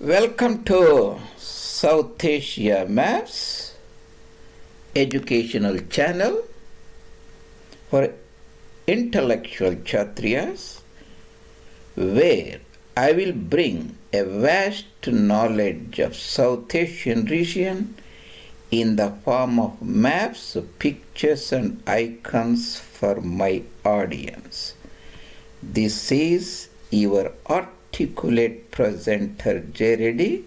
Welcome to South Asia Maps educational channel for intellectual Kshatriyas, where I will bring a vast knowledge of South Asian region in the form of maps, pictures and icons for my audience. This is your articulate presenter Reddy.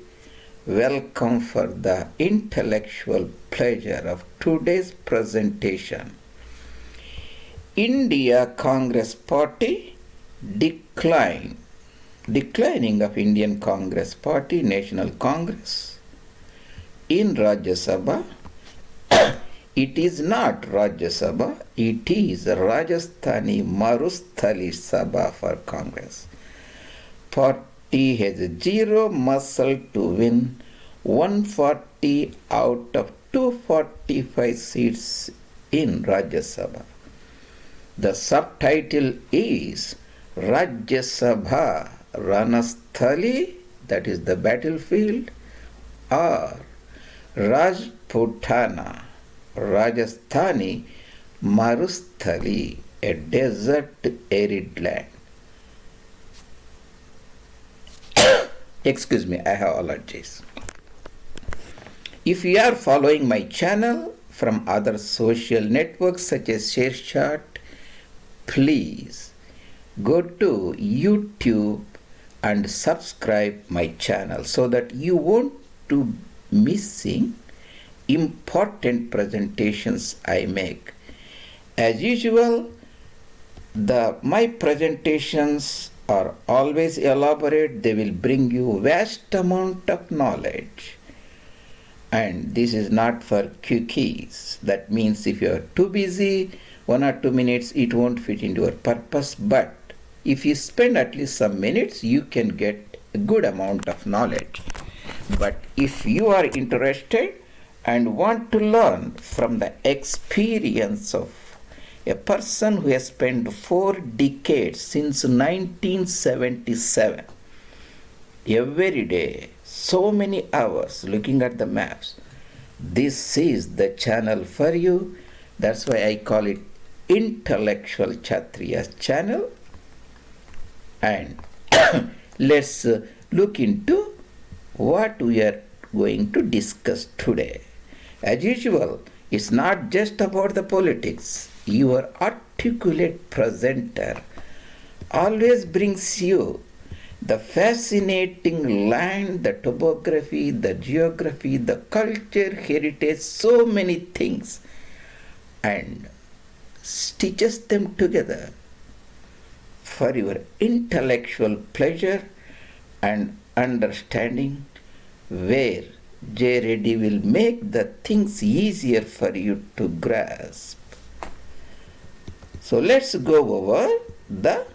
Welcome for the intellectual pleasure of today's presentation. India Congress Party declining of Indian Congress Party, National Congress. In Rajya Sabha, it is not Rajya Sabha, it is Rajasthan Marusthali Sabha for Congress. Party has zero muscle to win 140 out of 245 seats in Rajya Sabha. The subtitle is Rajya Sabha Rana-sthali, that is the battlefield, or Rajputana Rajasthani Marusthali, a desert arid land. Excuse me, I have allergies. If you are following my channel from other social networks such as ShareChat, please go to YouTube and subscribe my channel so that you won't be missing important presentations I make. As usual, my presentations are always elaborate. They will bring you vast amount of knowledge. And this is not for quickies. That means if you are too busy, 1 or 2 minutes, it won't fit into your purpose. But if you spend at least some minutes, you can get a good amount of knowledge. But if you are interested and want to learn from the experience of a person who has spent 4 decades since 1977, every day, so many hours looking at the maps, this is the channel for you. That's why I call it Intellectual Kshatriyas channel. And let's look into what we are going to discuss today. As usual, it's not just about the politics. Your articulate presenter always brings you the fascinating land, the topography, the geography, the culture, heritage, so many things, and stitches them together for your intellectual pleasure and understanding, where Reddy will make the things easier for you to grasp. So let's go over the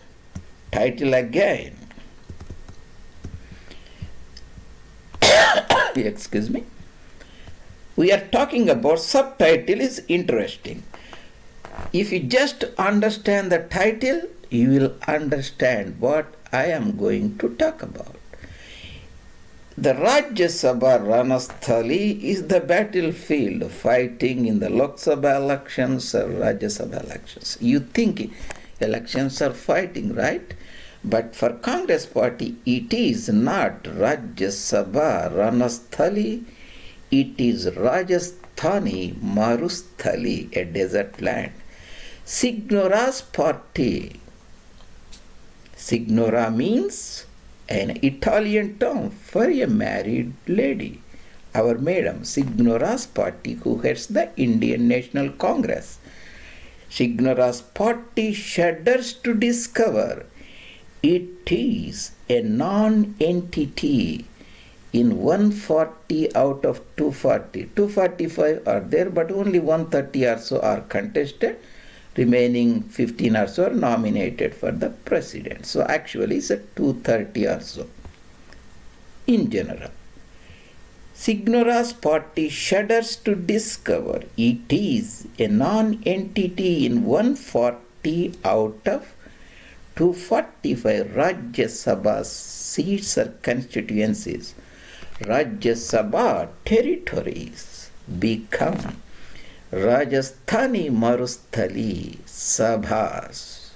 title again. Excuse me. We are talking about subtitle is interesting. If you just understand the title, you will understand what I am going to talk about. The Rajya Sabha Ranasthali is the battlefield fighting in the Lok Sabha elections or Rajya Sabha elections. You think elections are fighting, right? But for Congress Party, it is not Rajya Sabha Ranasthali, it is Rajasthani Marusthali, a desert land. Signora's party. Signora means an Italian term for a married lady. Our madam, Signora's party, who heads the Indian National Congress. Signora's party shudders to discover it is a non-entity in 140 out of 240. 245 are there, but only 130 or so are contested. Remaining 15 or so are nominated for the president. So actually it's a 230 or so in general. Signora's party shudders to discover it is a non-entity in 140 out of 245 Rajya Sabha seats or constituencies Rajya Sabha territories become Rajasthani Marusthali Sabhas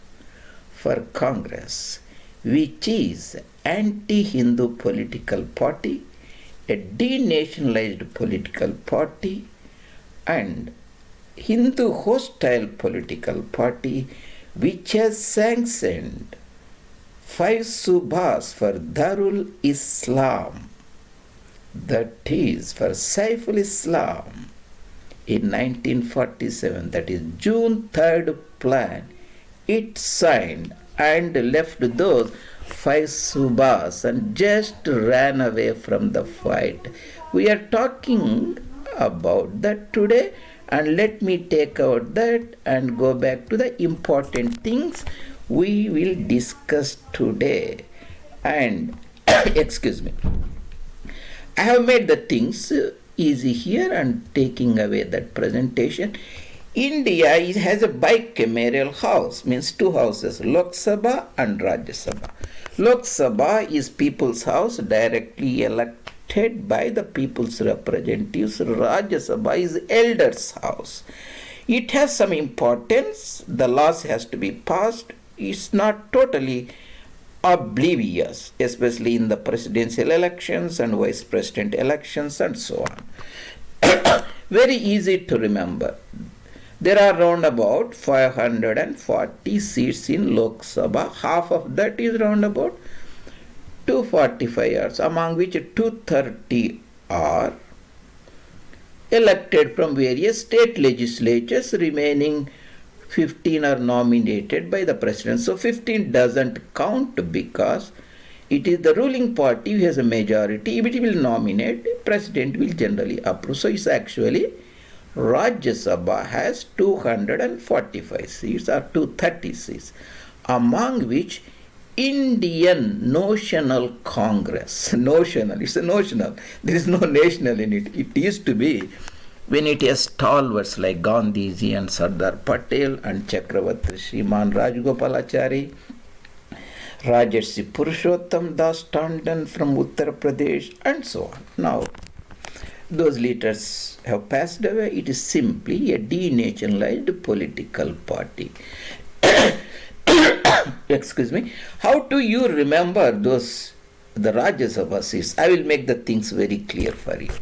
for Congress, which is anti-Hindu political party, a denationalized political party, and Hindu hostile political party which has sanctioned 5 subhas for Darul Islam, that is for Saiful Islam, in 1947, that is June 3rd plan, it signed and left those 5 subhas and just ran away from the fight. We are talking about that today, and let me take out that and go back to the important things we will discuss today. And excuse me, I have made the things easy here and taking away that presentation. India has a bicameral house, means 2 houses, Lok Sabha and Rajya Sabha. Lok Sabha is people's house, directly elected by the people's representatives. Rajya Sabha is elders' house. It has some importance. The laws has to be passed. It's not totally oblivious, especially in the presidential elections and vice president elections and so on. Very easy to remember. There are round about 540 seats in Lok Sabha. Half of that is round about 245 years, among which 230 are elected from various state legislatures, remaining 15 are nominated by the president. So 15 doesn't count because it is the ruling party who has a majority. If it will nominate, president will generally approve. So it's actually Rajya Sabha has 245 seats or 230 seats, among which Indian Notional Congress, notional, it's a notional, there is no national in it. It used to be when it has stalwarts like Gandhiji and Sardar Patel and Chakravarti Shriman Rajgopalachari, Rajarshi Purushottam Das Tandon from Uttar Pradesh, and so on. Now, those leaders have passed away. It is simply a denationalized political party. Excuse me. How do you remember the Rajya Sabha seats? I will make the things very clear for you.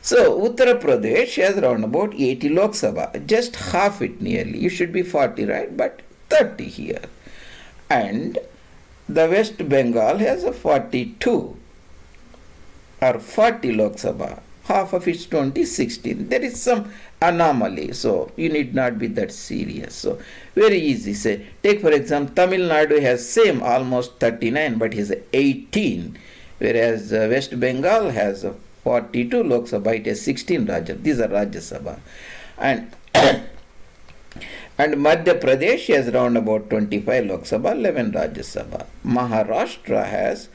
So, Uttar Pradesh has around about 80 Lok Sabha, just half it nearly. You should be 40, right? But 30 here. And the West Bengal has a 42 or 40 Lok Sabha. Half of it's 2016. There is some anomaly, so you need not be that serious. So, very easy. Say, take for example, Tamil Nadu has same almost 39, but is 18, whereas West Bengal has 42 Lok Sabha, it has 16 Rajya. These are Rajya Sabha. And Madhya Pradesh has around about 25 Lok Sabha, 11 Rajya Sabha. Maharashtra has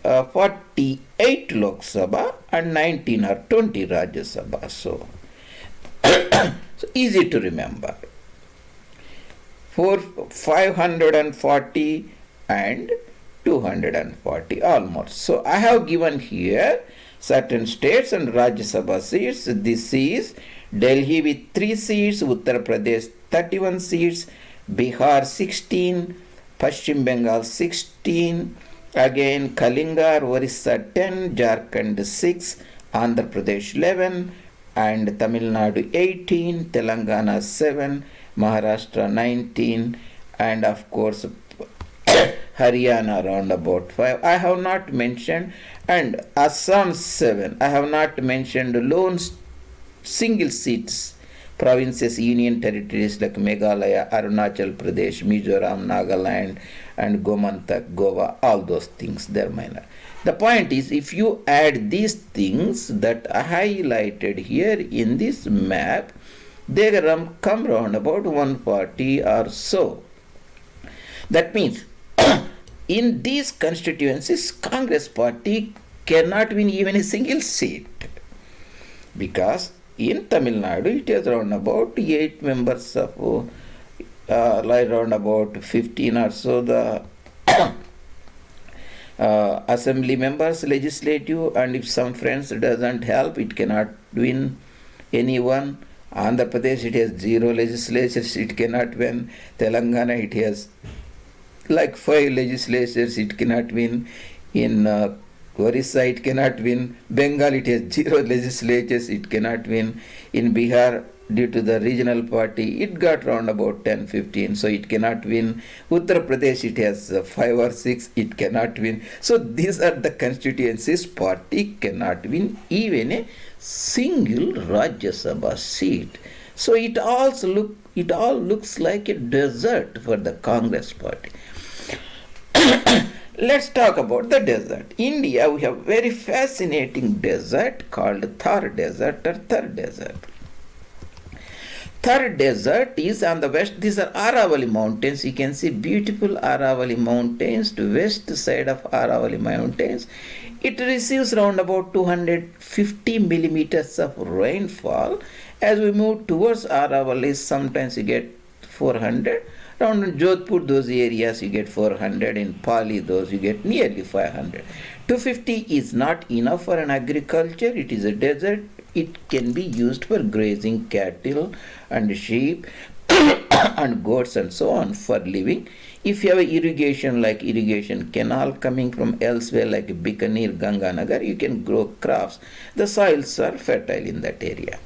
48 Lok Sabha and 19 or 20 Rajya Sabha. So, so easy to remember. 540 and 240 almost. So I have given here certain states and Rajya Sabha seats. This is Delhi with 3 seats, Uttar Pradesh 31 seats, Bihar 16, Pashchim Bengal 16, again Kalinga, Orissa 10, Jharkhand 6, Andhra Pradesh 11, and Tamil Nadu 18, Telangana 7, Maharashtra 19, and of course Haryana around about 5. I have not mentioned, and Assam 7. I have not mentioned lone single seats provinces, union territories like Meghalaya, Arunachal Pradesh, Mizoram, Nagaland, and Gomantak, Goa. All those things, they're minor. The point is, if you add these things that I highlighted here in this map, they come round about 140 or so. That means, in these constituencies, Congress party cannot win even a single seat, because in Tamil Nadu it is around about 8 members of like around about 15 or so the assembly members, legislative, and if some friends doesn't help, it cannot win anyone. Andhra Pradesh, it has 0 legislatures, it cannot win. Telangana, it has like 5 legislatures, it cannot win. In Orissa, it cannot win. Bengal, it has 0 legislatures, it cannot win. In Bihar, due to the regional party, it got round about 10, 15, so it cannot win. Uttar Pradesh, it has 5 or 6, it cannot win. So these are the constituencies party cannot win even a single Rajya Sabha seat. So it all looks like a desert for the Congress party. Let's talk about the desert. India, we have very fascinating desert called Thar Desert or Thar Desert. Thar Desert is on the west. These are Aravalli Mountains. You can see beautiful Aravalli Mountains to west side of Aravalli Mountains. It receives around about 250 millimeters of rainfall. As we move towards Aravalli, sometimes you get 400. Around Jodhpur, those areas you get 400. In Pali, those you get nearly 500. 250 is not enough for an agriculture. It is a desert. It can be used for grazing cattle and sheep and goats and so on for living. If you have irrigation like irrigation canal coming from elsewhere like Bikaner, Ganganagar, you can grow crops. The soils are fertile in that area.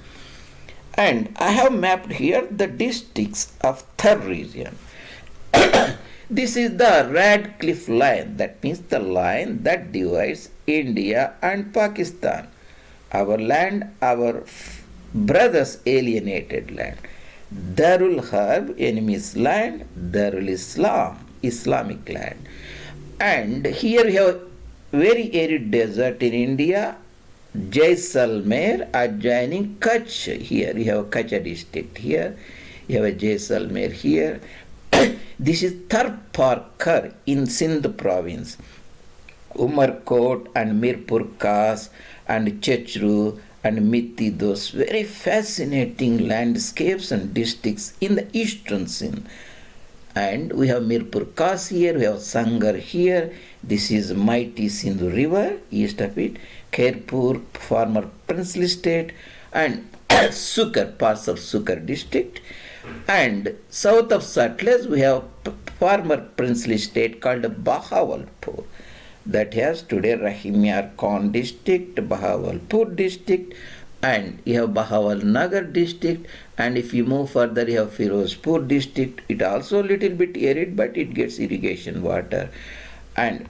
And I have mapped here the districts of Thar region. This is the Radcliffe Line. That means the line that divides India and Pakistan. Our land, our brothers' alienated land. Darul Harb, enemy's land. Darul Islam, Islamic land. And here we have very arid desert in India. Jaisalmer adjoining Kutch. Here you have Kutch district here. You have a Jaisalmer here. This is Thar Parkar in Sindh province. Umarkot and Mirpur Khas and Chechru and Mitti, those very fascinating landscapes and districts in the eastern Sindh. And we have Mirpur Khas here, we have Sangar here. This is mighty Sindhu river, east of it. Khairpur, former princely state, and Sukar, parts of Sukar district. And south of Sutlej, we have former princely state called Bahawalpur. That has today Rahimyar Khan district, Bahawalpur district, and you have Bahawalnagar district, and if you move further you have Firozpur district. It also a little bit arid, but it gets irrigation water. And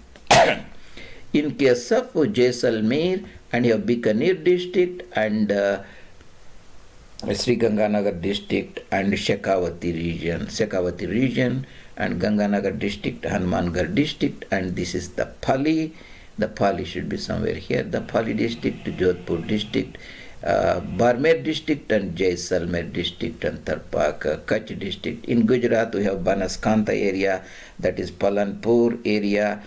in case of Jaisalmer, and you have Bikaner district, and Sri Ganganagar district, and Shekhawati region, and Ganganagar district, Hanumangarh district, and this is the Pali. The Pali should be somewhere here. The Pali district, Jodhpur district, Barmer district, and Jaisalmer district, and Tarpak, Kutch district. In Gujarat, we have Banaskantha area, that is Palanpur area,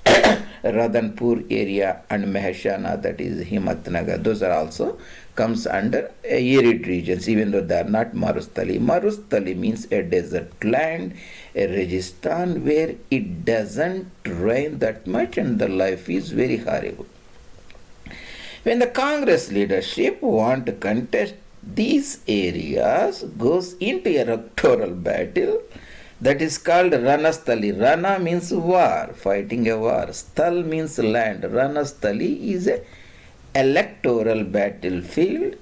Radanpur area, and Mehsana, that is Himatnagar. Those are also comes under arid regions, even though they are not Marusthali. Marusthali means a desert land, a Rajasthan where it doesn't rain that much and the life is very horrible. When the Congress leadership want to contest these areas, goes into a electoral battle that is called Ranasthali. Rana means war, fighting a war. Sthal means land. Ranasthali is a electoral battlefield.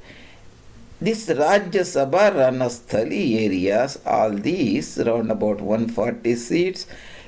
This Rajya Sabha, Ranasthali areas, all these around about 140 seats,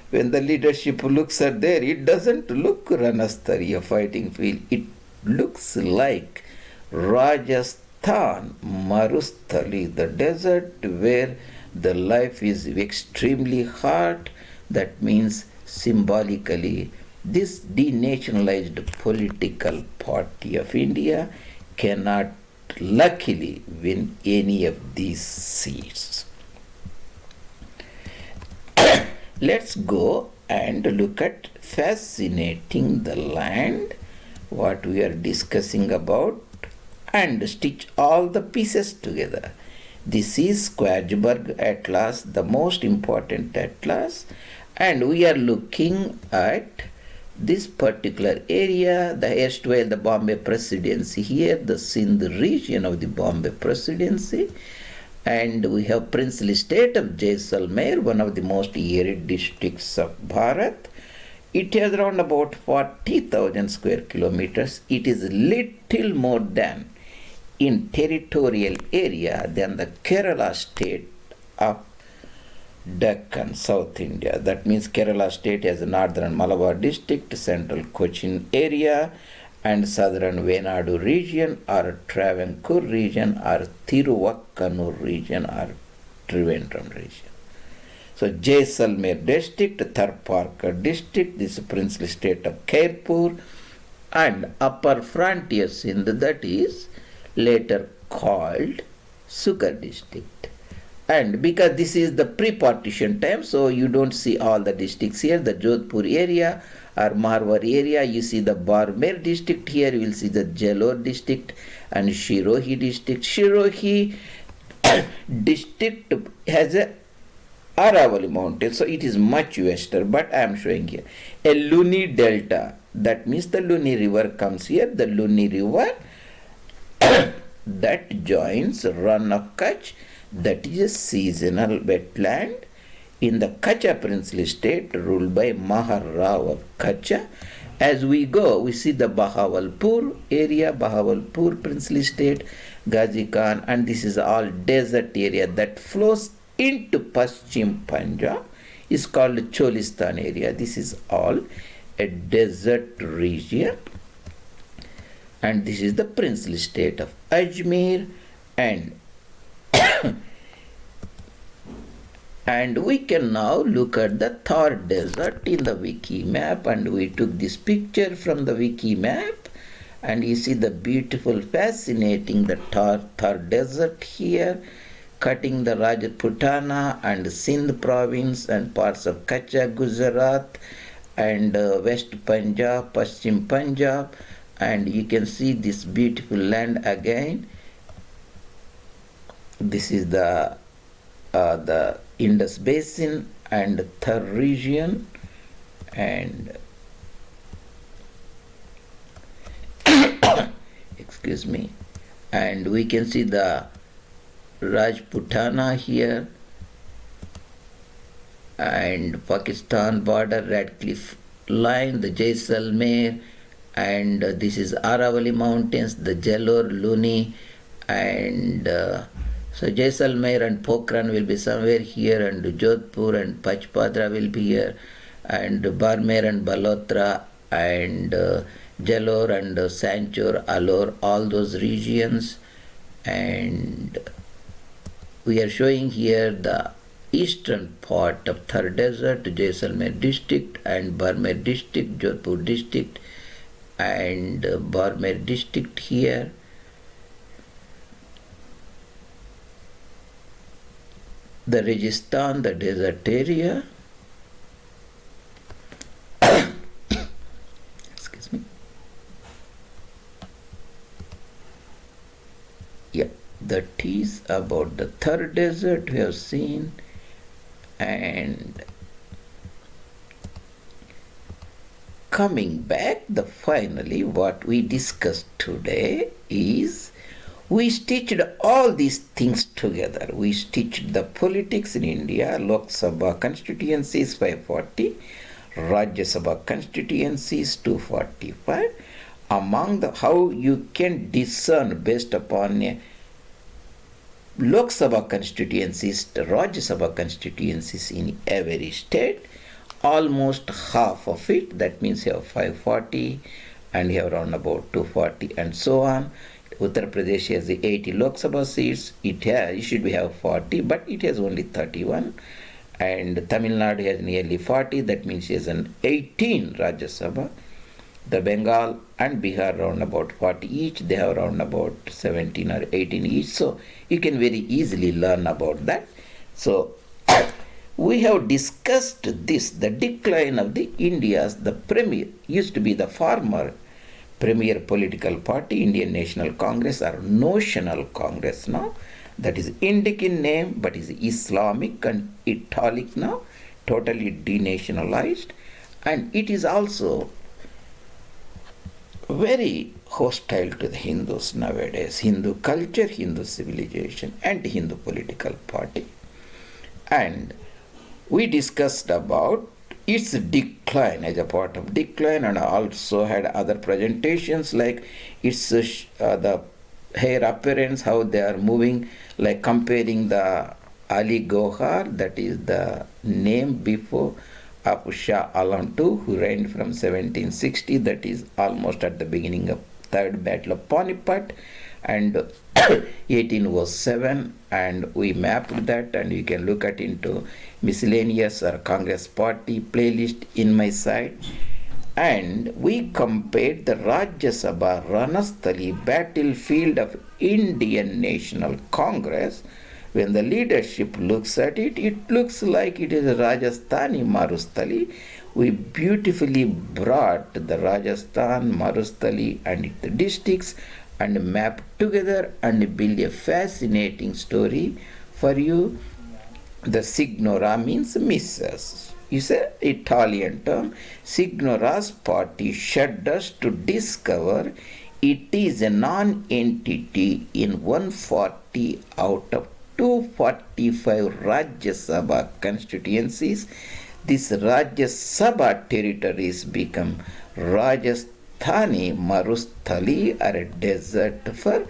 when the leadership looks at there, it doesn't look Ranasthali, a fighting field. It looks like Rajasthan Marusthali, the desert where the life is extremely hard. That means symbolically this denationalized political party of India cannot luckily win any of these seats. Let's go and look at fascinating the land, what we are discussing about, and stitch all the pieces together. This is Squaresburg Atlas, the most important atlas, and we are looking at this particular area, the erstwhile the Bombay Presidency here, the Sindh region of the Bombay Presidency, and we have Princely State of Jaisalmer, one of the most arid districts of Bharat. It has around about 40,000 square kilometers. It is little more than in territorial area than the Kerala state of Deccan, South India. That means Kerala state has a northern Malabar district, central Cochin area, and southern Venadu region, or Travancore region, or Thiruvakkanur region, or Trivandrum region. So Jaisalmer district, Tharparkar district, this is Princely State of Khairpur, and upper frontier Sindh, that is later called Sugar district. And because this is the pre-partition time, so you don't see all the districts here. The Jodhpur area or Marwar area, you see the Barmer district here, you will see the Jalore district and Shirohi district. Shirohi district has a Aravalli mountain, so it is much western, but I am showing here a Luni delta. That means the Luni river comes here, the Luni river that joins Run of Kutch, that is a seasonal wetland in the Kutcha Princely State ruled by Maharao of Kutcha. As we go, we see the Bahawalpur area, Bahawalpur Princely State, Ghazi Khan, and this is all desert area that flows into Paschim Punjab, is called Cholistan area. This is all a desert region. And this is the Princely State of Ajmer, and and we can now look at the Thar Desert in the wiki map, and we took this picture from the wiki map, and you see the beautiful, fascinating the Thar Desert here, cutting the Rajputana and Sindh province and parts of Kutcha, Gujarat, and West Punjab, Paschim Punjab, and you can see this beautiful land again. This is the Indus Basin and Thar region, and excuse me, and we can see the Rajputana here, and Pakistan border, Radcliffe Line, the Jaisalmer, and this is Aravalli Mountains, the Jalore, Luni, and so Jaisalmer and Pokhran will be somewhere here, and Jodhpur and Pachpadra will be here, and Barmer and Balotra, and Jalore and Sanchor, Alor, all those regions. And we are showing here the eastern part of Thar Desert, Jaisalmer district and Barmer district, Jodhpur district, and Barmer district here. The Rajasthan, the desert area. Excuse me. Yeah, that is about the Thar Desert we have seen. And coming back, finally what we discussed today is we stitched all these things together. We stitched the politics in India, Lok Sabha constituencies 540, Rajya Sabha constituencies 245. Among the how you can discern based upon Lok Sabha constituencies, the Rajya Sabha constituencies in every state, almost half of it, that means you have 540 and you have around about 240 and so on. Uttar Pradesh has 80 Lok Sabha seats. It should have 40, but it has only 31. And Tamil Nadu has nearly 40, that means it has an 18 Rajya Sabha. The Bengal and Bihar around about 40 each. They have around about 17 or 18 each. So you can very easily learn about that. So we have discussed this, the decline of the India's, the premier, used to be the former premier political party, Indian National Congress, or notional Congress now. That is Indic in name, but is Islamic and Italic now, totally denationalized. And it is also very hostile to the Hindus nowadays, Hindu culture, Hindu civilization, and Hindu political party. And we discussed about its decline as a part of decline, and also had other presentations like its the hair appearance, how they are moving, like comparing the Ali Gohar, that is the name before of Shah Alam II, who reigned from 1760, that is almost at the beginning of Third Battle of Panipat, and 1807, and we mapped that, and you can look at into miscellaneous or Congress party playlist in my site. And we compared the Rajya Sabha Ranasthali battlefield of Indian National Congress. When the leadership looks at it, it looks like it is Rajasthani Marusthali. We beautifully brought the Rajasthan Marusthali and its districts and mapped together and build a fascinating story for you. The signora means missus. It's an Italian term. Signora's party shudders to discover it is a non-entity in 140 out of 245 Rajya Sabha constituencies. This Rajya Sabha territories become Rajasthani Marusthali, or a desert for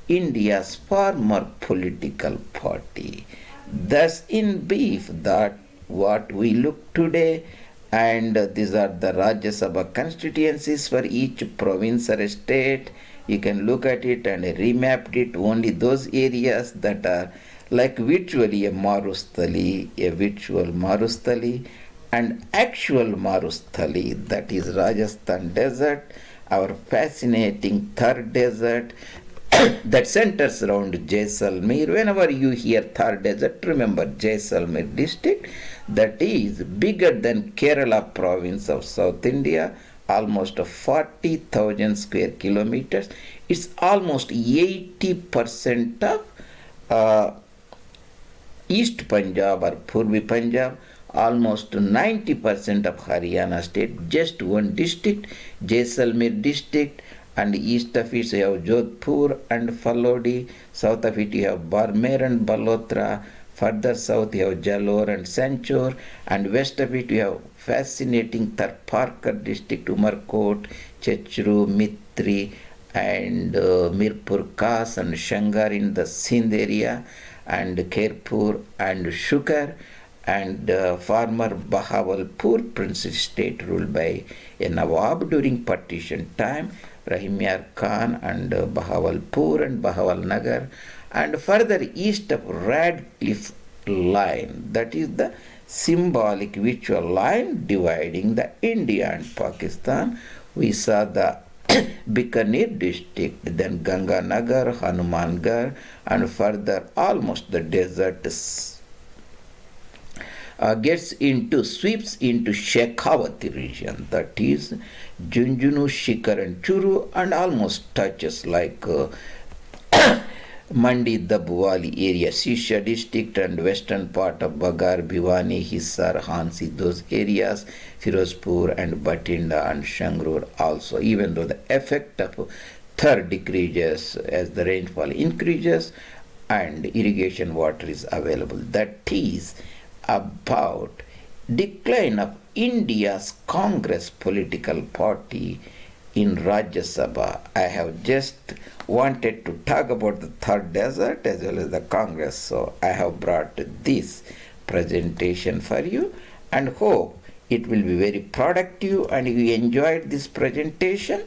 India's former political party. Thus, in brief, that what we look today, and these are the Rajya Sabha constituencies for each province or state. You can look at it and remapped it, only those areas that are like virtually a Marusthali, a virtual Marusthali, and actual Marusthali, that is Rajasthan Desert, our fascinating Thar Desert, that centers around Jaisalmer. Whenever you hear Thar Desert, remember Jaisalmer district, that is bigger than Kerala province of South India, almost 40,000 square kilometers. It's almost 80% of East Punjab or Purvi Punjab, almost 90% of Haryana state, just one district, Jaisalmer district, and east of it you have Jodhpur and Falodi, south of it you have Barmer and Balotra, further south you have Jalore and Sanchor, and west of it you have fascinating Tarparkar district, Umarkot, Chechru, Mitri, and Mirpur Khas and Shangar in the Sindh area, and Khairpur and Shukar, and former Bahawalpur, Princely State ruled by a Nawab during partition time, Rahim Yar Khan, and Bahawalpur and Bahawalnagar, and further east of Radcliffe Line, that is the symbolic visual line dividing the India and Pakistan. We saw the Bikaner district, then Ganganagar, Hanumangarh, and further almost the desert sweeps into Shekhawati region, that is Junjunu, Shikar and Churu, and almost touches like Mandi, Dabwali area, Sisha district, and western part of Bagar, Bhiwani, Hisar, Hansi, those areas, Firozpur and Batinda and Shangrur also, even though the effect of third decreases as the rainfall increases and irrigation water is available. That is about decline of India's Congress political party in Rajya Sabha. I have just wanted to talk about the Thar Desert as well as the Congress, so I have brought this presentation for you and hope it will be very productive and you enjoyed this presentation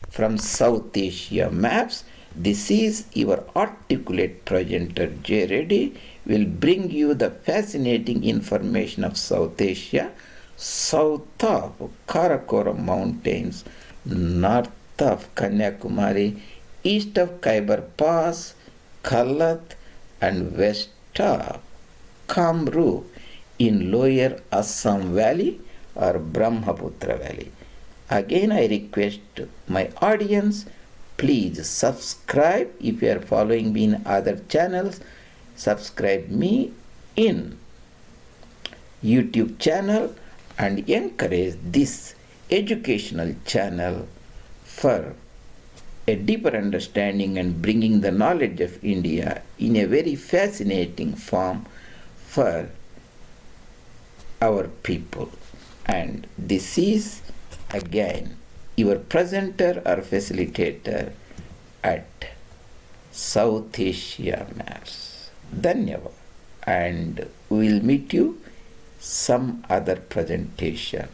from South Asia Maps. This is your articulate presenter J. Reddy will bring you the fascinating information of South Asia, south of Karakoram Mountains, north of Kanyakumari, east of Khyber Pass, Kalat, and west of Kamrup in lower Assam Valley or Brahmaputra Valley. Again, I request my audience, please subscribe if you are following me in other channels. Subscribe me in YouTube channel and encourage this educational channel for a deeper understanding and bringing the knowledge of India in a very fascinating form for our people. And this is again your presenter or facilitator at South Asia Maps. Dhanyavad, and we will meet you some other presentation.